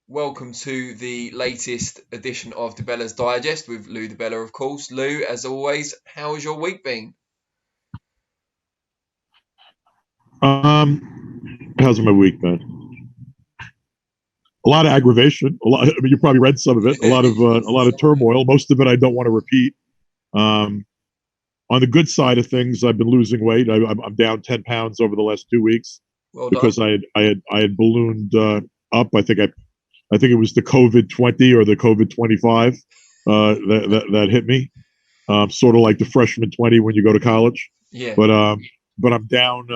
Welcome to the latest edition of DiBella's Digest with Lou DiBella, of course. Lou, as always, how has your week been? How's my week been? A lot of aggravation. You probably read some of it. A lot of turmoil. Most of it I don't want to repeat. On the good side of things, I've been losing weight. I'm down 10 pounds over the last 2 weeks because I had ballooned up. I think it was the COVID 20 or the COVID 25 that hit me. Sort of like the freshman 20 when you go to college. Yeah. But I'm down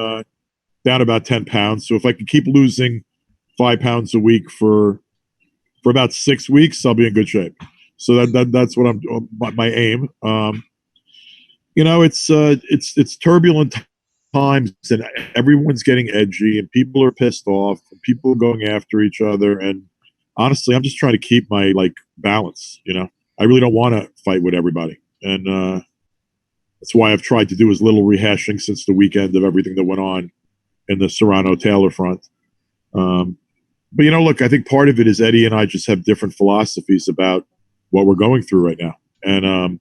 about 10 pounds. So if I can keep losing 5 pounds a week for about 6 weeks, I'll be in good shape. So that's what my aim. It's turbulent times, and everyone's getting edgy, and people are pissed off, and people are going after each other. And honestly, I'm just trying to keep my balance. I really don't want to fight with everybody, and that's why I've tried to do as little rehashing since the weekend of everything that went on in the Serrano-Taylor front. But look, I think part of it is Eddie and I just have different philosophies about what we're going through right now, and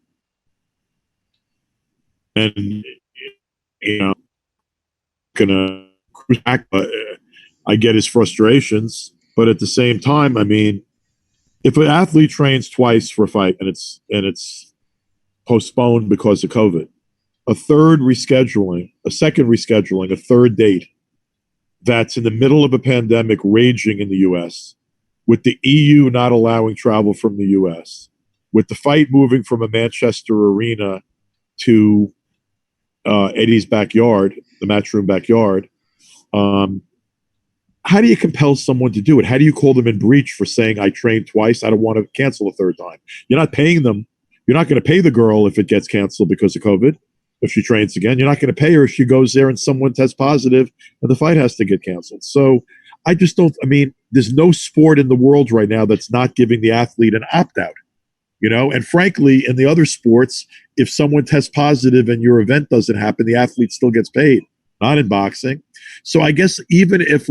gonna cruise back. I get his frustrations, but at the same time, I mean, if an athlete trains twice for a fight and it's postponed because of COVID, a second rescheduling, a third date that's in the middle of a pandemic raging in the U.S., with the EU not allowing travel from the U.S., with the fight moving from a Manchester arena to Eddie's backyard, the Matchroom backyard. How do you compel someone to do it? How do you call them in breach for saying, I trained twice, I don't want to cancel a third time? You're not paying them. You're not going to pay the girl if it gets canceled because of COVID. If she trains again, you're not going to pay her if she goes there and someone tests positive and the fight has to get canceled. So I just don't, there's no sport in the world right now that's not giving the athlete an opt-out, and frankly, in the other sports, if someone tests positive and your event doesn't happen, the athlete still gets paid, not in boxing. So I guess even if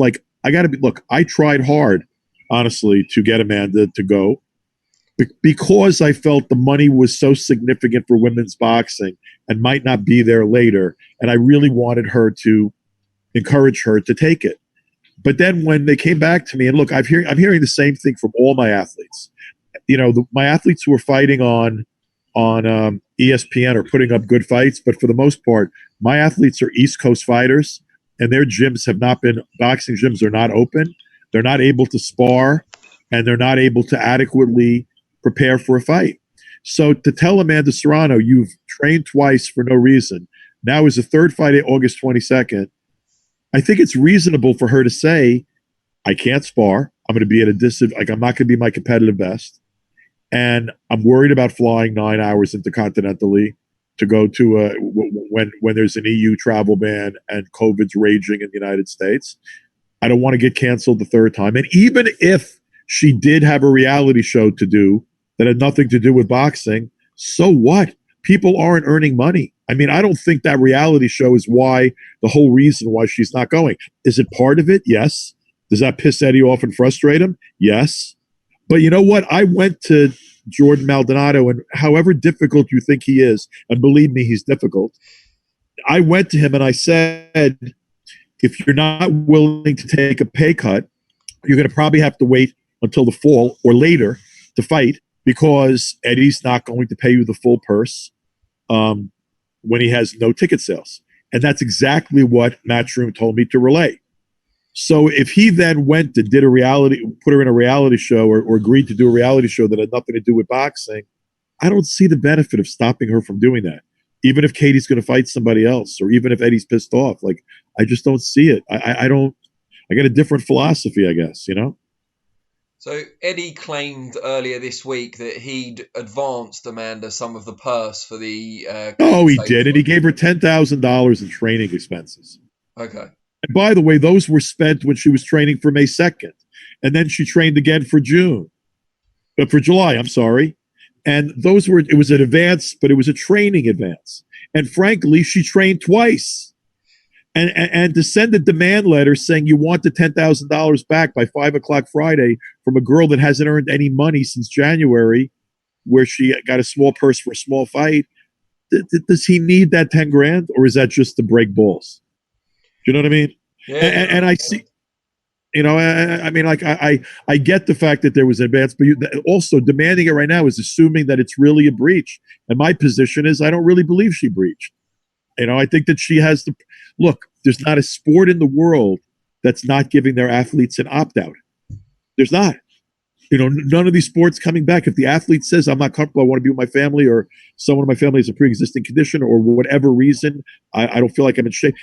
I tried hard, honestly, to get Amanda to go because I felt the money was so significant for women's boxing and might not be there later. And I really wanted her to encourage her to take it. But then when they came back to me, and look, I'm hearing the same thing from all my athletes. My athletes who are fighting on ESPN are putting up good fights, but for the most part, my athletes are East Coast fighters, and their gyms have not been, boxing gyms are not open. They're not able to spar, and they're not able to adequately prepare for a fight. So to tell Amanda Serrano, you've trained twice for no reason, now is the third fight August 22nd, I think it's reasonable for her to say, I can't spar. I'm going to be at a disadvantage. I'm not going to be my competitive best. And I'm worried about flying 9 hours intercontinentally to go to when there's an EU travel ban and COVID's raging in the United States. I don't want to get canceled the third time. And even if she did have a reality show to do that had nothing to do with boxing, so what? People aren't earning money. I don't think that reality show is the whole reason why she's not going. Is it part of it? Yes. Does that piss Eddie off and frustrate him? Yes. But you know what? I went to Jordan Maldonado, and however difficult you think he is, and believe me, he's difficult, I went to him and I said, if you're not willing to take a pay cut, you're going to probably have to wait until the fall or later to fight, because Eddie's not going to pay you the full purse when he has no ticket sales. And that's exactly what Matchroom told me to relay. So if he then went and put her in a reality show or agreed to do a reality show that had nothing to do with boxing, I don't see the benefit of stopping her from doing that. Even if Katie's going to fight somebody else, or even if Eddie's pissed off, I just don't see it. I got a different philosophy, I guess, So Eddie claimed earlier this week that he'd advanced Amanda some of the purse for the... he did, and he gave her $10,000 in training expenses. Okay. And by the way, those were spent when she was training for May 2nd. And then she trained again for July, I'm sorry. And it was an advance, but it was a training advance. And frankly, she trained twice. and to send a demand letter saying you want the $10,000 back by 5 o'clock Friday from a girl that hasn't earned any money since January, where she got a small purse for a small fight. Does he need that 10 grand, or is that just to break balls? Do you know what I mean? Yeah. And I see, I mean, like I get the fact that there was an advance, but also demanding it right now is assuming that it's really a breach. And my position is I don't really believe she breached. I think that she has the look. There's not a sport in the world that's not giving their athletes an opt out. There's not. None of these sports coming back. If the athlete says, I'm not comfortable, I want to be with my family, or someone in my family has a pre-existing condition, or whatever reason, I don't feel like I'm in shape.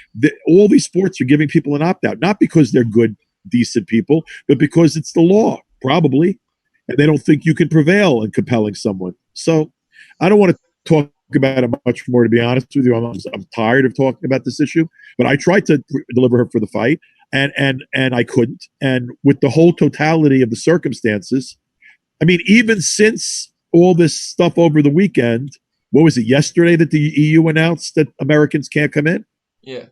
All these sports are giving people an opt-out, not because they're good, decent people, but because it's the law, probably. And they don't think you can prevail in compelling someone. So I don't want to talk about it much more, to be honest with you. I'm tired of talking about this issue, but I tried to deliver her for the fight. And I couldn't. And with the whole totality of the circumstances, I mean, even since all this stuff over the weekend, what was it, yesterday that the EU announced that Americans can't come in? Yeah.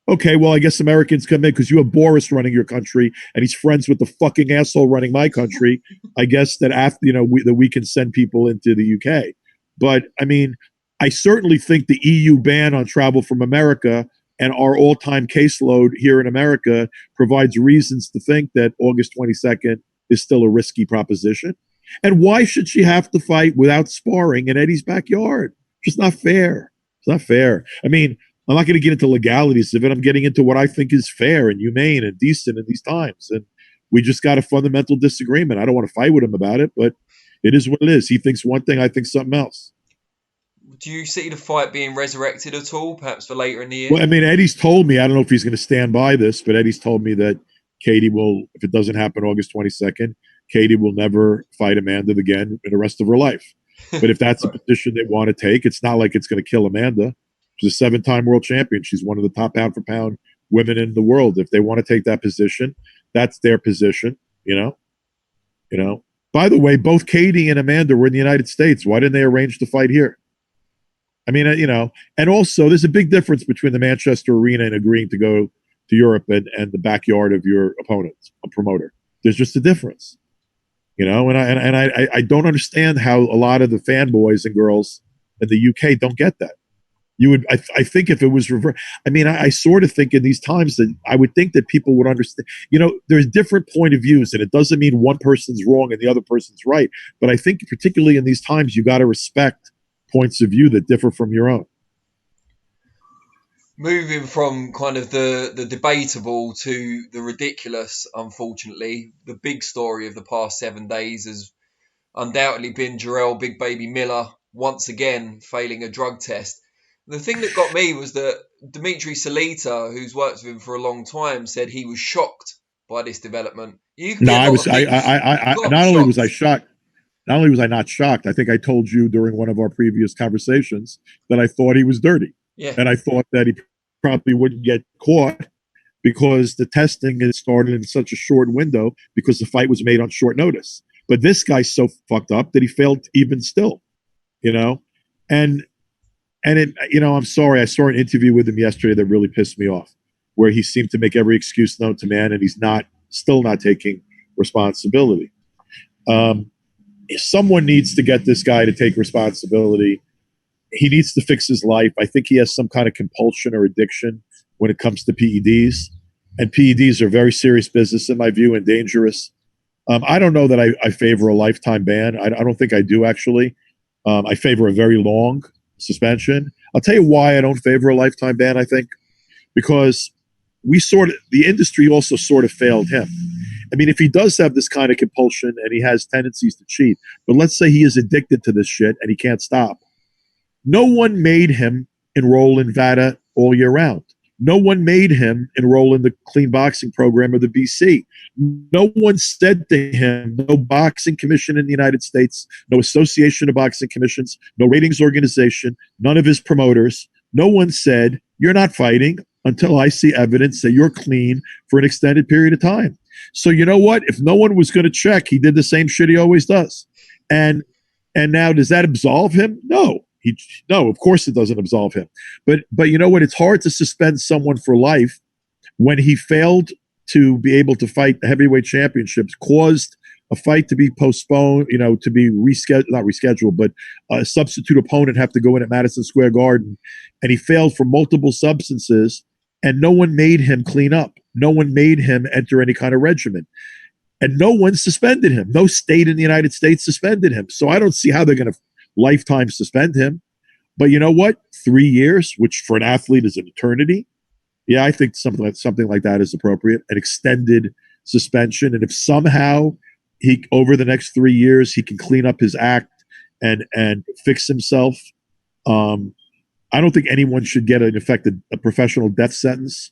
Okay, well, I guess Americans come in because you have Boris running your country and he's friends with the fucking asshole running my country. I guess that after, that we can send people into the UK. But I mean, I certainly think the EU ban on travel from America and our all-time caseload here in America provides reasons to think that August 22nd is still a risky proposition. And why should she have to fight without sparring in Eddie's backyard? Just not fair. It's not fair. I mean, I'm not going to get into legalities of it. I'm getting into what I think is fair and humane and decent in these times. And we just got a fundamental disagreement. I don't want to fight with him about it, but it is what it is. He thinks one thing, I think something else. Do you see the fight being resurrected at all, perhaps for later in the year? Well, I mean, Eddie's told me, I don't know if he's going to stand by this, but Eddie's told me that Katie will, if it doesn't happen August 22nd, Katie will never fight Amanda again in the rest of her life. But if that's right. A position they want to take, it's not like it's going to kill Amanda. She's a 7-time world champion. She's one of the top pound-for-pound women in the world. If they want to take that position, that's their position, By the way, both Katie and Amanda were in the United States. Why didn't they arrange the fight here? I mean, and also there's a big difference between the Manchester Arena and agreeing to go to Europe and the backyard of your opponent, a promoter. There's just a difference, and I don't understand how a lot of the fanboys and girls in the UK don't get that. I think if it was reversed, I mean, I sort of think in these times that I would think that people would understand, there's different point of views, and it doesn't mean one person's wrong and the other person's right. But I think particularly in these times, you got to respect points of view that differ from your own. Moving from kind of the debatable to the ridiculous, unfortunately, the big story of the past 7 days has undoubtedly been Jarrell Big Baby Miller once again failing a drug test. The thing that got me was that Dimitri Salita, who's worked with him for a long time, said he was shocked by this development. Not only was I shocked, not only was I not shocked, I think I told you during one of our previous conversations that I thought he was dirty. Yeah. And I thought that he probably wouldn't get caught because the testing had started in such a short window because the fight was made on short notice. But this guy's so fucked up that he failed even still, And it, I'm sorry, I saw an interview with him yesterday that really pissed me off, where he seemed to make every excuse known to man, and he's still not taking responsibility. Someone needs to get this guy to take responsibility. He needs to fix his life. I think he has some kind of compulsion or addiction when it comes to PEDs. And PEDs are very serious business in my view and dangerous. I don't know that I favor a lifetime ban. I don't think I do, actually. I favor a very long suspension. I'll tell you why I don't favor a lifetime ban, I think. Because the industry also sort of failed him. I mean, if he does have this kind of compulsion and he has tendencies to cheat, but let's say he is addicted to this shit and he can't stop. No one made him enroll in VADA all year round. No one made him enroll in the clean boxing program of the BC. No one said to him, no boxing commission in the United States, no association of boxing commissions, no ratings organization, none of his promoters. No one said, you're not fighting until I see evidence that you're clean for an extended period of time. So you know what? If no one was going to check, he did the same shit he always does. And now, does that absolve him? No. No, of course it doesn't absolve him. But you know what? It's hard to suspend someone for life when he failed to be able to fight the heavyweight championships, caused a fight to be postponed, to be rescheduled, not rescheduled, but a substitute opponent have to go in at Madison Square Garden, and he failed for multiple substances, and no one made him clean up. No one made him enter any kind of regimen. And no one suspended him. No state in the United States suspended him. So I don't see how they're going to lifetime suspend him. But you know what? 3 years, which for an athlete is an eternity. Yeah, I think something like that is appropriate. An extended suspension. And if somehow he, over the next 3 years, he can clean up his act and fix himself, I don't think anyone should get, in effect, a professional death sentence.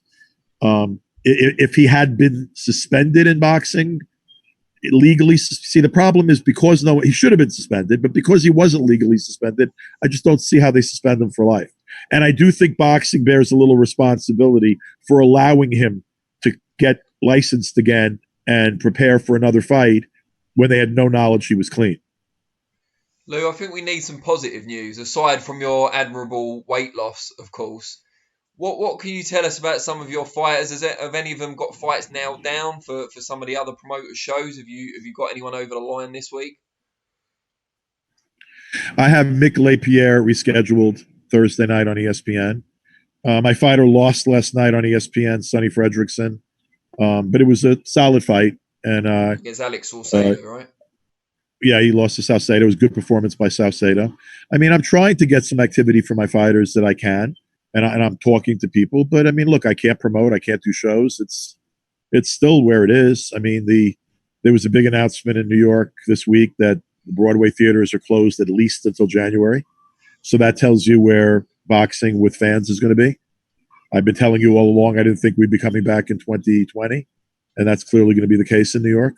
If he had been suspended in boxing, legally, see, the problem is because he should have been suspended, but because he wasn't legally suspended, I just don't see how they suspend him for life. And I do think boxing bears a little responsibility for allowing him to get licensed again and prepare for another fight when they had no knowledge he was clean. Lou, I think we need some positive news, aside from your admirable weight loss, of course. What can you tell us about some of your fighters? Have any of them got fights nailed down for some of the other promoters' shows? Have you got anyone over the line this week? I have Mick LaPierre rescheduled Thursday night on ESPN. My fighter lost last night on ESPN, Sonny Fredrickson, but it was a solid fight. And against Alex Salcedo, right? Yeah, he lost to Salcedo. It was a good performance by Salcedo. I mean, I'm trying to get some activity for my fighters that I can. And I'm talking to people, but I mean, look, I can't promote, I can't do shows. It's still where it is. I mean, there was a big announcement in New York this week that the Broadway theaters are closed at least until January. So that tells you where boxing with fans is going to be. I've been telling you all along, I didn't think we'd be coming back in 2020, and that's clearly going to be the case in New York.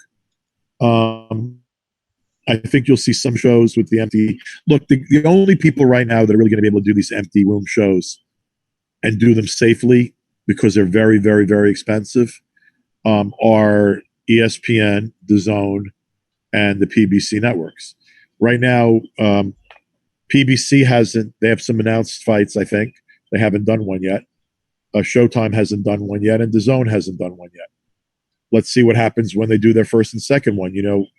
I think you'll see some shows with the empty. Look, the only people right now that are really going to be able to do these empty room shows and do them safely, because they're very, very, very expensive, are ESPN, DAZN, and the PBC networks. Right now, PBC they have some announced fights, I think. They haven't done one yet. Showtime hasn't done one yet, and DAZN hasn't done one yet. Let's see what happens when they do their first and second one.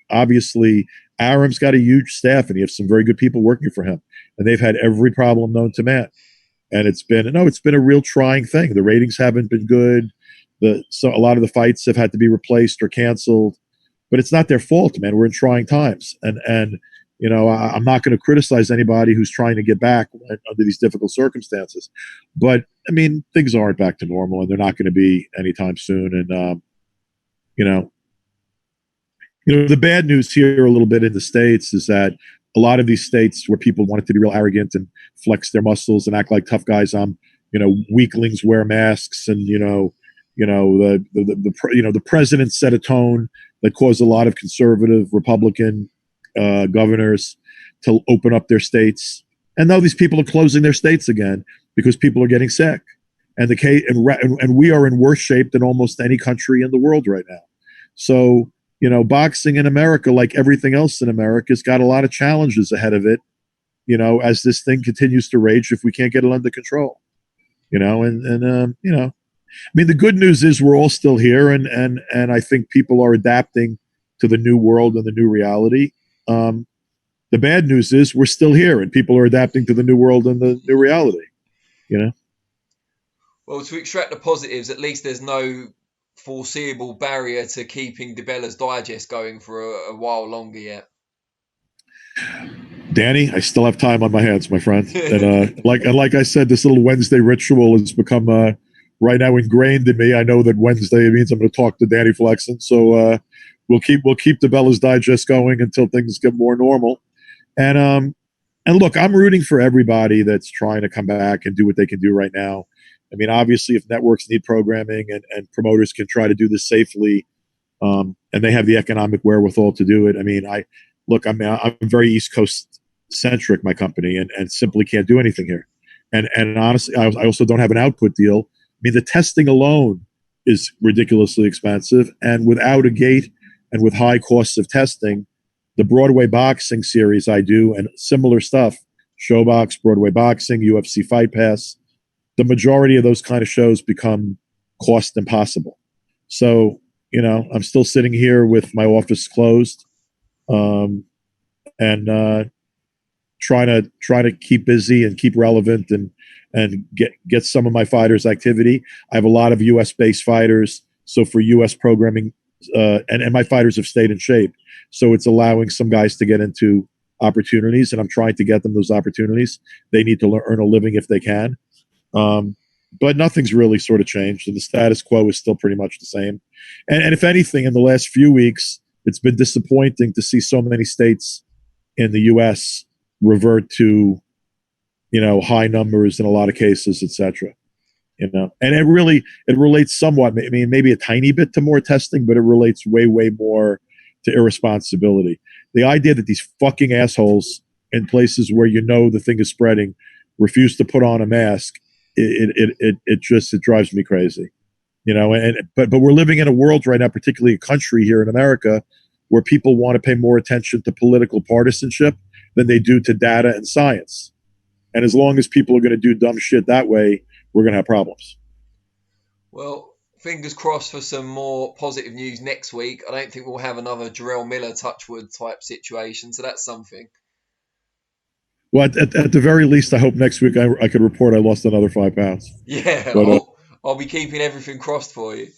Obviously, Aram's got a huge staff, and he has some very good people working for him. And they've had every problem known to man. And it's been a real trying thing. The ratings haven't been good. So a lot of the fights have had to be replaced or canceled, but it's not their fault, man. We're in trying times, and I'm not going to criticize anybody who's trying to get back under these difficult circumstances. But I mean, things aren't back to normal, and they're not going to be anytime soon. And the bad news here a little bit in the States is that a lot of these states where people wanted to be real arrogant and flex their muscles and act like tough guys, weaklings wear masks, and the president set a tone that caused a lot of conservative Republican governors to open up their states. And now these people are closing their states again because people are getting sick. And we are in worse shape than almost any country in the world right now. So, boxing in America, like everything else in America, has got a lot of challenges ahead of it, as this thing continues to rage if we can't get it under control. I mean, the good news is we're all still here, and I think people are adapting to the new world and the new reality. The bad news is we're still here, and people are adapting to the new world and the new reality. Well, to extract the positives, at least there's no foreseeable barrier to keeping DiBella's Digest going for a while longer yet. Danny, I still have time on my hands, my friend. And like I said, this little Wednesday ritual has become right now ingrained in me. I know that Wednesday means I'm going to talk to Danny Flexen, so we'll keep DiBella's Digest going until things get more normal. And look, I'm rooting for everybody that's trying to come back and do what they can do right now. I mean, obviously, if networks need programming and promoters can try to do this safely, and they have the economic wherewithal to do it. I mean, I'm very East Coast centric, my company, and simply can't do anything here. And honestly, I also don't have an output deal. I mean, the testing alone is ridiculously expensive, and without a gate and with high costs of testing, the Broadway boxing series I do and similar stuff Showbox, Broadway Boxing, UFC Fight Pass. The majority of those kind of shows become cost impossible. So, I'm still sitting here with my office closed, and trying to keep busy and keep relevant and get some of my fighters activity. I have a lot of US based fighters. So for US programming, and my fighters have stayed in shape. So it's allowing some guys to get into opportunities, and I'm trying to get them those opportunities. They need to earn a living if they can. But nothing's really sort of changed, and the status quo is still pretty much the same. And if anything, in the last few weeks, it's been disappointing to see so many states in the U.S. revert to, high numbers in a lot of cases, etc. And it relates somewhat, maybe a tiny bit to more testing, but it relates way, way more to irresponsibility. The idea that these fucking assholes in places where the thing is spreading refuse to put on a mask, it drives me crazy. But we're living in a world right now, particularly a country here in America, where people want to pay more attention to political partisanship than they do to data and science. And as long as people are going to do dumb shit that way, we're going to have problems. Well, fingers crossed for some more positive news next week. I don't think we'll have another Jarrell Miller Touchwood type situation, so that's something. Well, at the very least, I hope next week I could report I lost another 5 pounds. Yeah, but, I'll be keeping everything crossed for you.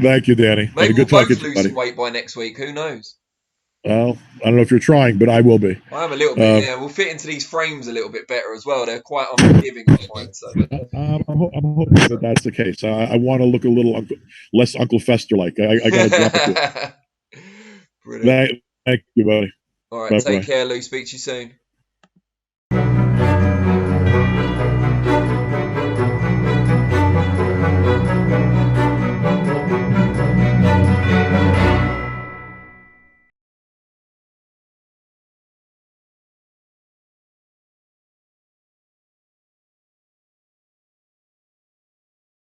Thank you, Danny. Maybe we'll both lose some weight by next week. Who knows? Well, I don't know if you're trying, but I will be. I am a little bit, yeah. We'll fit into these frames a little bit better as well. They're quite unforgiving, I find. So. I'm hoping that that's the case. I want to look a little less Uncle Fester-like. I got to drop it. Brilliant. Thank you, buddy. All right, take care, Lou. Speak to you soon.